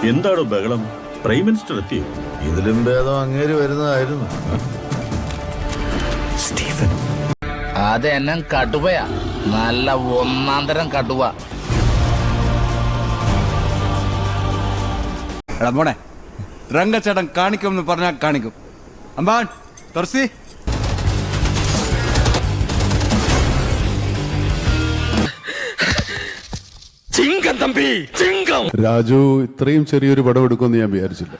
എന്താണോ ബഹളം? Prime minister എത്തിയോ? ഇതിലും ഭേദം അങ്ങേര് വരുന്നതായിരുന്നു. സ്റ്റീഫൻ അത് എന്നെ കടുവയാ, നല്ല ഒന്നാം തരം കടുവ. എടാ മോനെ, രംഗച്ചേട്ടൻ കാണിക്കുമെന്ന് പറഞ്ഞാൽ കാണിക്കും. അമ്പാൻ തുറസി രാജു ഇത്രയും ചെറിയൊരു പടം എടുക്കുമെന്ന് ഞാൻ വിചാരിച്ചില്ല.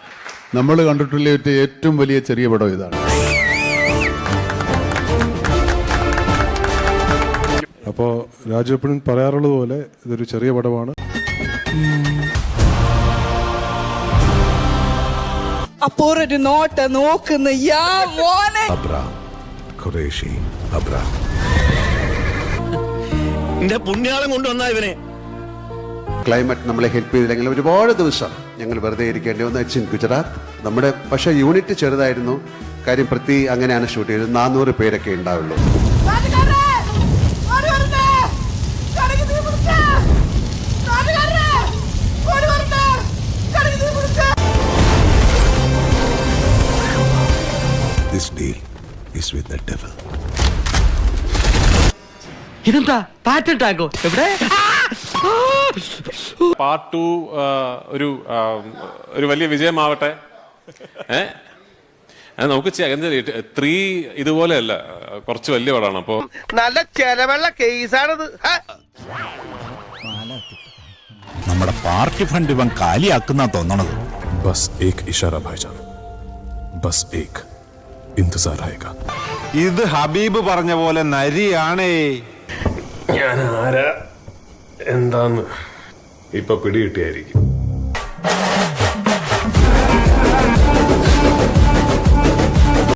നമ്മൾ കണ്ടിട്ടുള്ള ഏറ്റവും വലിയ ചെറിയ പടം ഇതാണ്. അപ്പോൾ രാജു എപ്പോഴും പറയാറുള്ളത് പോലെ ഇതൊരു ചെറിയ പടമാണ്. അപ്പോൾ ഒരു നോട്ട നോക്കുന്ന പുണ്യാളം കൊണ്ടുവന്ന ഇവനെ. ക്ലൈമറ്റ് നമ്മളെ ഹെൽപ്പ് ചെയ്തില്ലെങ്കിൽ ഒരുപാട് ദിവസം ഞങ്ങൾ വെറുതെ ഇരിക്കേണ്ടി വന്നു. It's in Gujarat. നമ്മുടെ പക്ഷേ യൂണിറ്റ് ചെറുതായിരുന്നു. കാര്യം പൃഥ്വി അങ്ങനെയാണ് ഷൂട്ട് ചെയ്തത്. 400 പേരൊക്കെ ഉണ്ടാവുള്ളൂ. This deal is with the devil. ഇതെന്താ പാറ്റൻ ടാങ്കോ? എവിടെ? പാർട്ട് 2 ഒരു വലിയ വിജയമാവട്ടെ. നമുക്ക് 3 ഇതുപോലെയല്ല, കുറച്ച് വലിയ പടമാണ്. അപ്പോ നല്ല ചെലവുള്ള കേസാണിത്. നമ്മുടെ പാർട്ടി ഫണ്ട് ഇവൻ കാലിയാക്കുന്ന തോന്നണത്. ബസ് ഏക് ഇഷാര ഭായിജാൻ, ബസ് ഏക് ഇന്തുസാർ ആയേഗാ. ഇത് ഹബീബ് പറഞ്ഞ പോലെ നരിയാണേ. ഞാൻ ആരാ എന്താന്ന് ഇപ്പൊ പിടികിട്ടിയായിരിക്കും.